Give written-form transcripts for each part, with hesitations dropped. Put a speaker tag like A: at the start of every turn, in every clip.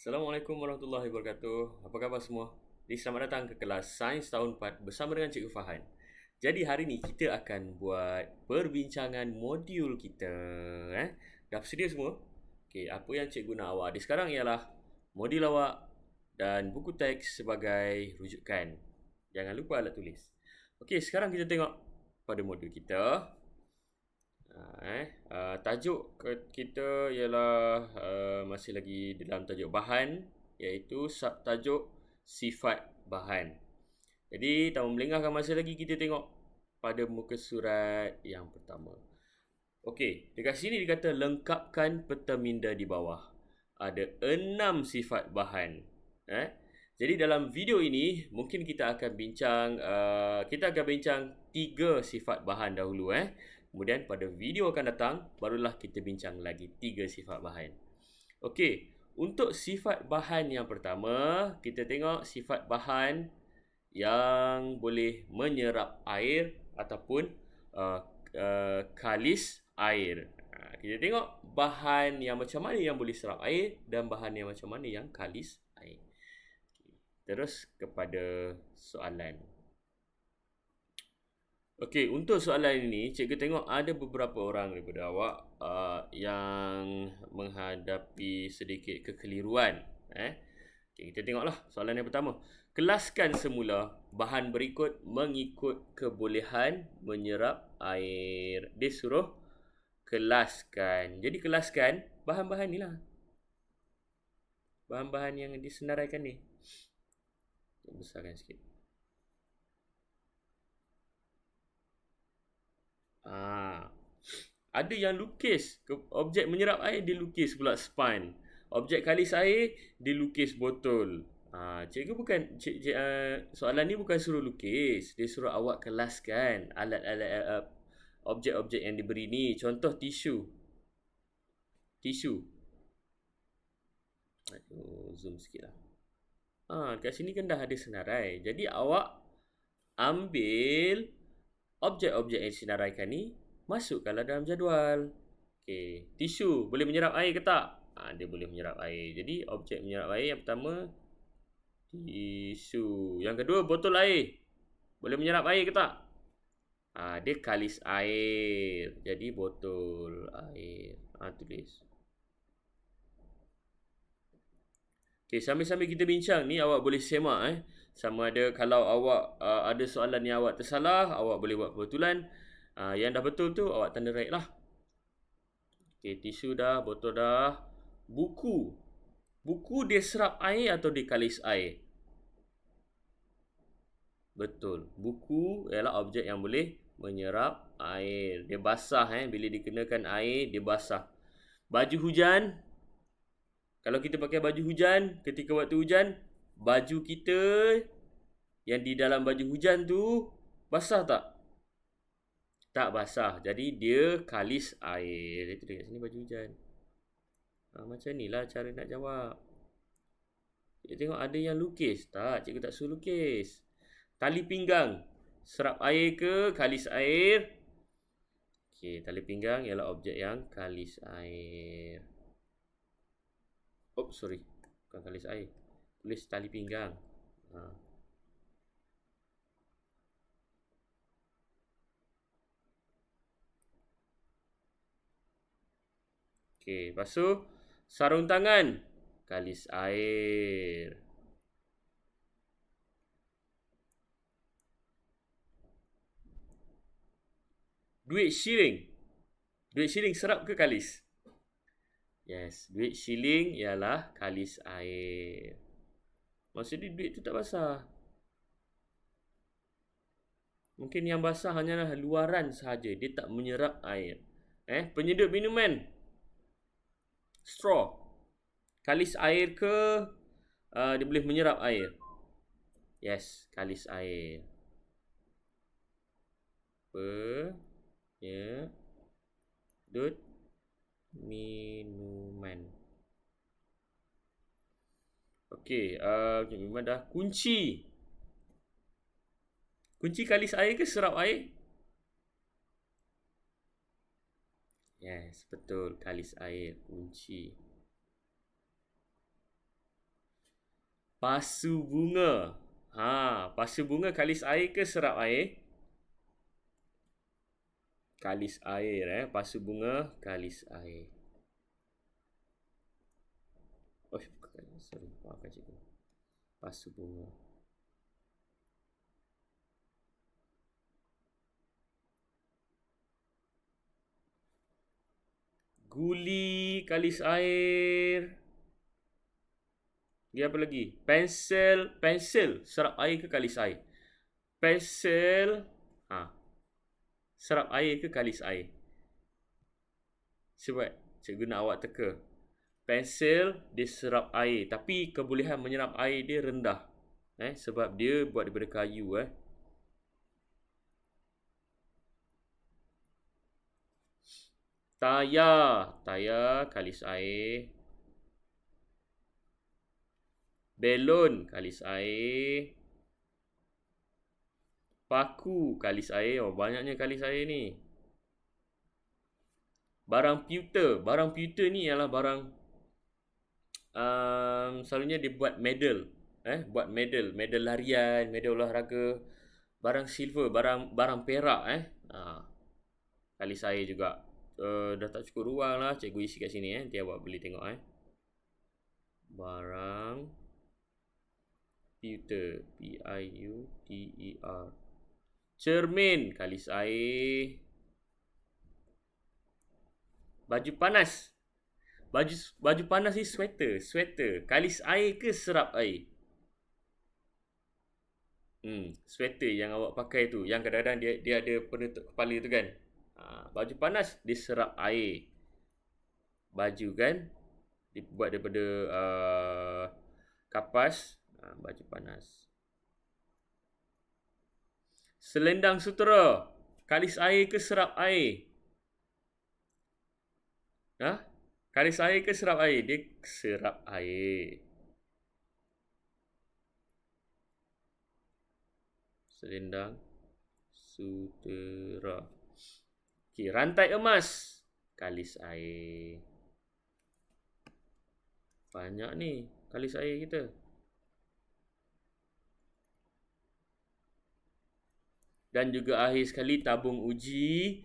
A: Assalamualaikum warahmatullahi wabarakatuh. Apa khabar semua? Selamat datang ke kelas Sains tahun 4 bersama dengan Cikgu Fahan. Jadi hari ni kita akan buat perbincangan modul kita. Dah sedia semua? Okey, apa yang cikgu nak awak ada sekarang ialah modul awak dan buku teks sebagai rujukan. Jangan lupa alat tulis. Okey, sekarang kita tengok pada modul kita. Tajuk kita ialah masih lagi dalam tajuk bahan, iaitu subtajuk sifat bahan. Jadi tanpa melengahkan masa lagi, kita tengok pada muka surat yang pertama. Okey, dekat sini dikata lengkapkan peta minda di bawah. Ada 6 sifat bahan. Jadi dalam video ini mungkin kita akan bincang 3 sifat bahan dahulu. Kemudian pada video akan datang barulah kita bincang lagi 3 sifat bahan. Okey, untuk sifat bahan yang pertama, kita tengok sifat bahan yang boleh menyerap air ataupun kalis air. Kita tengok bahan yang macam mana yang boleh serap air dan bahan yang macam mana yang kalis air. Terus kepada soalan. Okey, untuk soalan ini, cikgu tengok ada beberapa orang daripada awak yang menghadapi sedikit kekeliruan. Okey, kita tengoklah soalan yang pertama. Kelaskan semula bahan berikut mengikut kebolehan menyerap air. Dia suruh kelaskan. Jadi kelaskan bahan-bahan ni lah. Bahan-bahan yang disenaraikan ni. Besarkan sikit. Ada yang lukis objek menyerap air, dia lukis pula span. Objek kalis air, dia lukis botol. Cikgu bukan soalan ni bukan suruh lukis, dia suruh awak kelaskan alat-alat objek-objek yang diberi ni. Contoh tisu. Zoom sikit lah. Kat sini kan dah ada senarai. Jadi awak ambil objek-objek yang disenaraikan ni, masukkanlah dalam jadual. Okey, tisu boleh menyerap air ke tak? Dia boleh menyerap air. Jadi objek menyerap air yang pertama tisu. Yang kedua botol air. Boleh menyerap air ke tak? Dia kalis air. Jadi botol air. Tulis. Okey, sambil-sambil kita bincang ni, awak boleh semak sama ada kalau awak ada soalan yang awak tersalah, awak boleh buat perbetulan. Yang dah betul tu awak tanda right lah. Okey, tisu dah, botol dah. Buku. Buku dia serap air atau dia kalis air? Betul. Buku ialah objek yang boleh menyerap air. Dia basah bila dikenakan air, dia basah. Baju hujan. Kalau kita pakai baju hujan, ketika waktu hujan, baju kita yang di dalam baju hujan tu basah tak? Tak basah. Jadi dia kalis air. Itu dekat sini baju hujan. Macam ni lah cara nak jawab. Kita tengok ada yang lukis. Tak, cikgu tak suruh lukis. Tali pinggang. Serap air ke kalis air? Okey, tali pinggang ialah objek yang kalis air. Sorry. Bukan kalis air. Tulis tali pinggang. Okey, lepas tu sarung tangan. Kalis air. Duit shilling. Duit shilling serap ke kalis? Yes, duit shilling ialah kalis air. Maksudnya duit tu tak basah. Mungkin yang basah hanyalah luaran sahaja. Dia tak menyerap air. Penyedup minuman. Straw. Kalis air ke dia boleh menyerap air? Yes, kalis air. Penyedup minuman. Okey, minuman dah. Kunci. Kunci kalis air ke serap air? Yes, betul. Kalis air, kunci. Pasu bunga. Pasu bunga kalis air ke serap air? Kalis air, pasu bunga, kalis air. Oh, sorry, maafkan cikgu. Pasu bunga. Guli, kalis air. Dia apa lagi? Pensel, serap air ke kalis air? Pensel, serap air ke kalis air? Sebab cikgu nak awak teka. Pensel dia serap air, tapi kebolehan menyerap air dia rendah. Sebab dia buat daripada kayu. Tayar kalis air. Belon kalis air. Paku kalis air. Banyaknya kalis air ni. Barang pewter ni ialah barang selalunya dia buat medal. Buat medal larian, medal olahraga. Barang silver, barang perak. Kalis air juga. Dah tak cukup ruang lah, cikgu isi kat sini. Nanti awak boleh tengok. Barang pewter, P-I-U-T-E-R. Cermin kalis air. Baju panas. Baju panas ni sweater. Kalis air ke serap air? Sweater yang awak pakai tu, yang kadang-kadang dia ada penutup kepala tu kan. Baju panas diserap air. Baju kan dibuat daripada kapas. Baju panas. Selendang sutera, kalis air ke serap air? Kalis air ke serap air? Dia serap air. Selendang sutera. Okey, rantai emas, kalis air. Banyak ni kalis air kita. Dan juga akhir sekali tabung uji.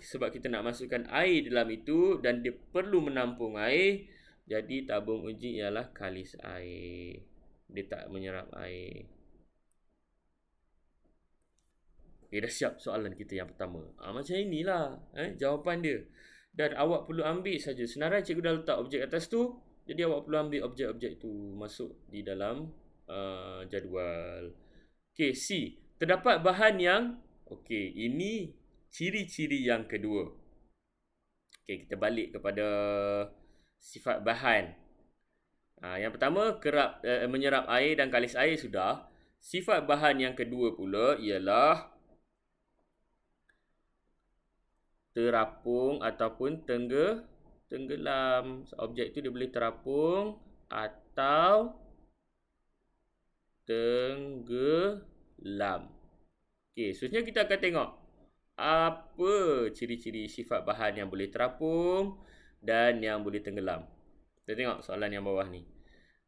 A: Sebab kita nak masukkan air dalam itu dan dia perlu menampung air. Jadi tabung uji ialah kalis air. Dia tak menyerap air. Okay, dah siap soalan kita yang pertama. Macam inilah jawapan dia. Dan awak perlu ambil saja. Senarai cikgu dah letak objek atas tu. Jadi awak perlu ambil objek-objek tu masuk di dalam jadual. Okay, C. Terdapat bahan yang... Okay, ini ciri-ciri yang kedua. Okay, kita balik kepada sifat bahan. Yang pertama, kerap menyerap air dan kalis air sudah. Sifat bahan yang kedua pula ialah terapung ataupun tenggelam. Objek tu dia boleh terapung atau tenggelam. Okey, seterusnya kita akan tengok apa ciri-ciri sifat bahan yang boleh terapung dan yang boleh tenggelam. Kita tengok soalan yang bawah ni.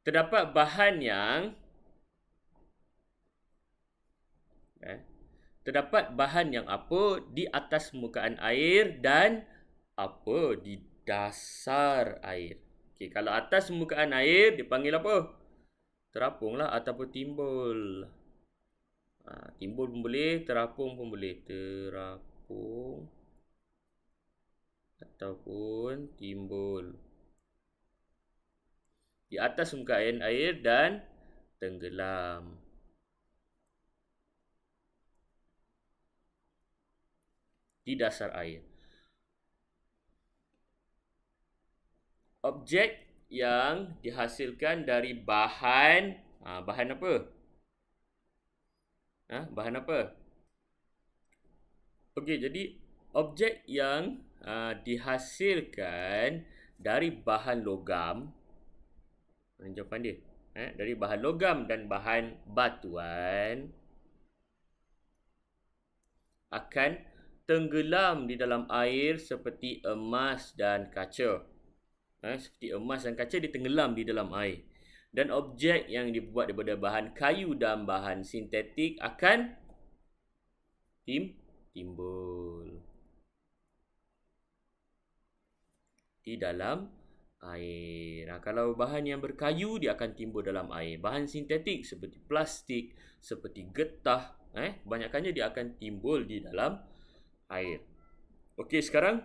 A: Terdapat bahan yang terdapat bahan yang apa di atas permukaan air dan apa di dasar air. Okey, kalau atas permukaan air dipanggil apa? Terapung lah ataupun timbul. Timbul pun boleh, terapung pun boleh. Terapung ataupun timbul. Di atas permukaan air dan tenggelam. Di dasar air. Objek yang dihasilkan dari bahan bahan apa? Bahan apa? Okey, jadi objek yang dihasilkan dari bahan logam, jawapan dia, dari bahan logam dan bahan batuan akan tenggelam di dalam air seperti emas dan kaca. Seperti emas dan kaca dia tenggelam di dalam air. Dan objek yang dibuat daripada bahan kayu dan bahan sintetik akan timbul di dalam air. Kalau bahan yang berkayu, dia akan timbul dalam air. Bahan sintetik seperti plastik, seperti getah, kebanyakannya dia akan timbul di dalam air. Okey, sekarang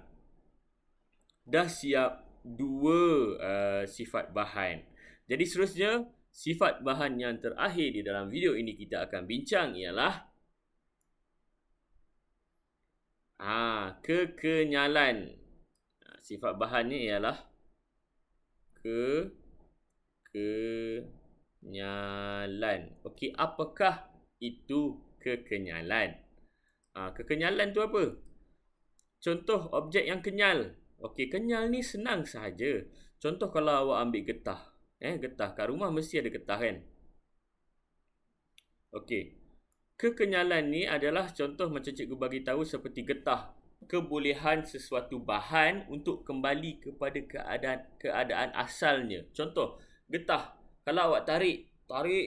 A: dah siap dua sifat bahan. Jadi seterusnya, sifat bahan yang terakhir di dalam video ini kita akan bincang ialah kekenyalan. Sifat bahan ni ialah kekenyalan. Okey, apakah itu kekenyalan? Kekenyalan tu apa? Contoh objek yang kenyal. Okey, kenyal ni senang sahaja. Contoh kalau awak ambil getah. Getah kat rumah mesti ada getah kan? Okey. Kekenyalan ni adalah contoh macam cikgu bagi tahu seperti getah. Kebolehan sesuatu bahan untuk kembali kepada keadaan asalnya. Contoh, getah. Kalau awak tarik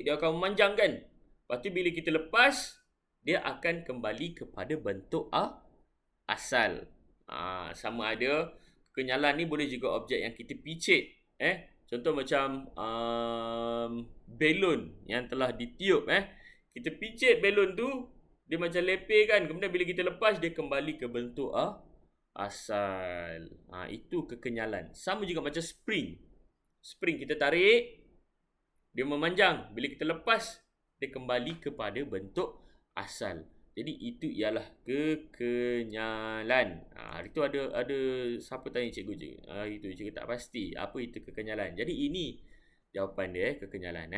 A: dia akan memanjang kan? Lepas tu bila kita lepas, dia akan kembali kepada bentuk asal. Sama ada kekenyalan ni boleh juga objek yang kita picit. Contoh macam belon yang telah ditiup. Kita picit belon tu, dia macam lepeh kan. Kemudian bila kita lepas, dia kembali ke bentuk asal. Itu kekenyalan. Sama juga macam spring. Spring kita tarik, dia memanjang. Bila kita lepas, dia kembali kepada bentuk asal. Jadi itu ialah kekenyalan. Itu ada siapa tanya cikgu je. Itu cikgu tak pasti apa itu kekenyalan. Jadi ini jawapan dia, kekenyalan.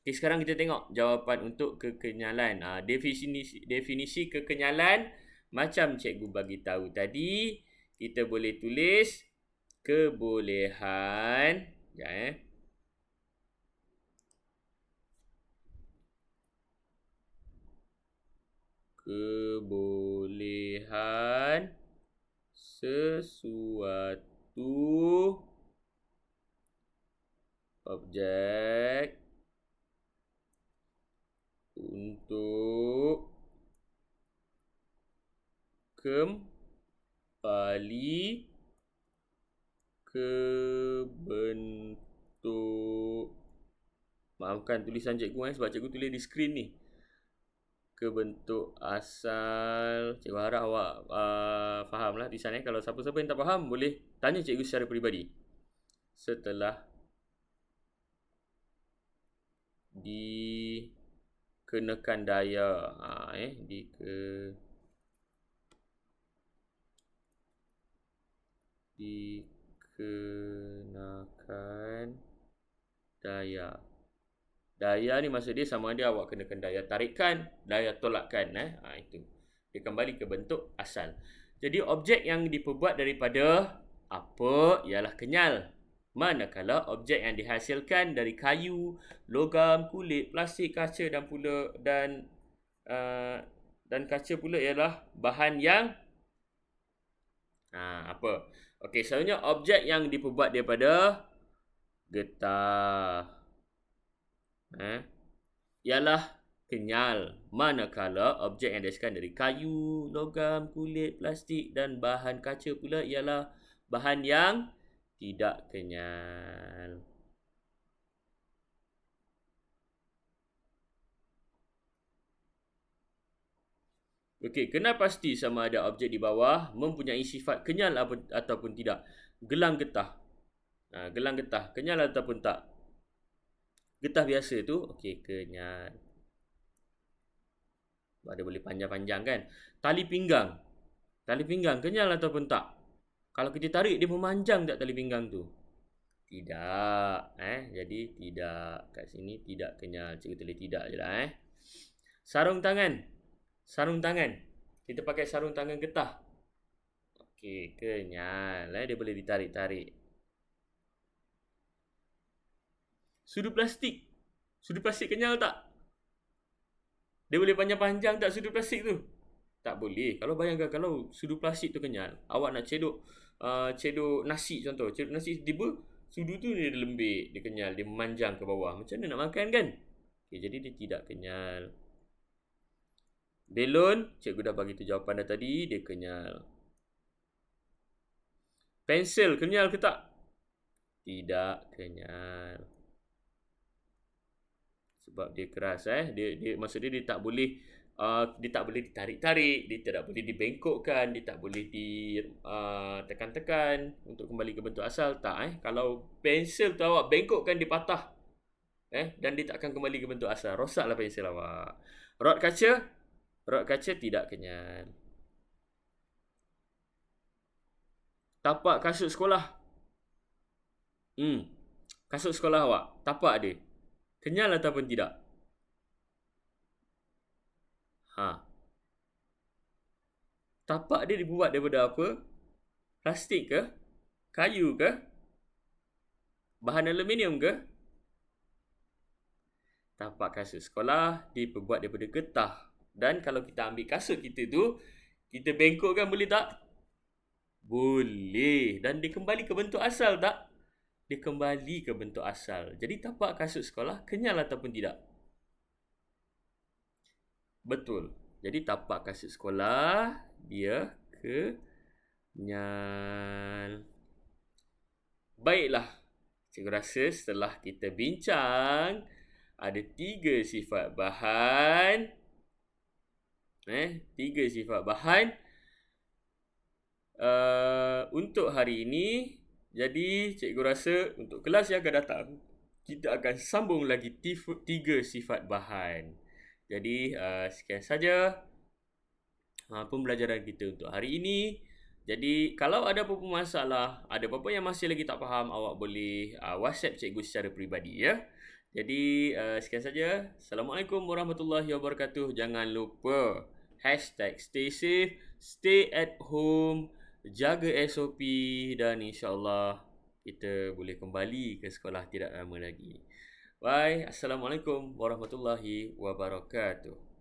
A: Okay, sekarang kita tengok jawapan untuk kekenyalan. Definisi kekenyalan macam cikgu bagi tahu tadi, kita boleh tulis kebolehan. Kebolehan sesuatu objek untuk kembali ke bentuk, maafkan tulisan cikgu sebab cikgu tulis di skrin ni, ke bentuk asal. Cikgu harap awak faham lah di sana. Kalau siapa-siapa yang tak faham, boleh tanya cikgu secara peribadi setelah dikenakan daya. Dikenakan daya. Daya ni maksud dia sama ada awak kenakan daya tarikan, daya tolakkan. Itu. Dia kembali ke bentuk asal. Jadi objek yang diperbuat daripada apa ialah kenyal. Manakala objek yang dihasilkan dari kayu, logam, kulit, plastik, kaca dan kaca pula ialah bahan yang apa? Okey, selanjutnya objek yang diperbuat daripada getah ialah kenyal. Manakala objek yang dihasilkan dari kayu, logam, kulit, plastik dan bahan kaca pula ialah bahan yang tidak kenyal. Okey, kena pasti sama ada objek di bawah mempunyai sifat kenyal ataupun tidak. Gelang getah. Gelang getah kenyal ataupun tak? Getah biasa tu, okey, kenyal. Dia boleh panjang-panjang kan? Tali pinggang. Tali pinggang kenyal ataupun tak? Kalau kita tarik, dia memanjang tak tali pinggang tu? Tidak. Jadi tidak. Kat sini tidak kenyal. Cikgu tulis tidak je lah. Sarung tangan. Sarung tangan. Kita pakai sarung tangan getah. Okey, kenyal. Dia boleh ditarik-tarik. Sudu plastik. Sudu plastik kenyal tak? Dia boleh panjang-panjang tak sudu plastik tu? Tak boleh. Kalau bayangkan kalau sudu plastik tu kenyal, awak nak cedok nasi contoh. Cedok nasi tiba Sudu tu dia lembik, dia kenyal, dia memanjang ke bawah. Macam mana nak makan kan? Okay, jadi dia tidak kenyal. Belon, cikgu dah bagi tu jawapan dah tadi, dia kenyal. Pensel kenyal ke tak? Tidak kenyal. Sebab dia keras dia maksudnya dia tak boleh ditarik-tarik, dia tidak boleh dibengkokkan, dia tak boleh ditekan-tekan untuk kembali ke bentuk asal, tak Kalau pensel tu awak bengkokkan, dia patah. Dan dia tak akan kembali ke bentuk asal. Rosaklah pensel awak. Rod kaca tidak kenyal. Tapak kasut sekolah. Kasut sekolah awak, tapak dia kenyal ataupun tidak? Tapak dia dibuat daripada apa? Plastik ke? Kayu ke? Bahan aluminium ke? Tapak kasut sekolah diperbuat daripada getah. Dan kalau kita ambil kasut kita tu, kita bengkokkan, boleh tak? Boleh. Dan dia kembali ke bentuk asal tak? Dia kembali ke bentuk asal. Jadi tapak kasut sekolah kenyal ataupun tidak? Betul. Jadi tapak kasut sekolah dia kenyal. Baiklah. Cikgu rasa setelah kita bincang, ada 3 sifat bahan. 3 sifat bahan untuk hari ini. Jadi cikgu rasa untuk kelas yang akan datang, kita akan sambung lagi 3 sifat bahan. Jadi sekian saja pembelajaran kita untuk hari ini. Jadi kalau ada apa-apa masalah, ada apa-apa yang masih lagi tak faham, awak boleh WhatsApp cikgu secara peribadi ya. Jadi sekian saja. Assalamualaikum warahmatullahi wabarakatuh. Jangan lupa #stay safe, stay at home, jaga SOP, dan insyaAllah kita boleh kembali ke sekolah tidak lama lagi. Bye. Assalamualaikum warahmatullahi wabarakatuh.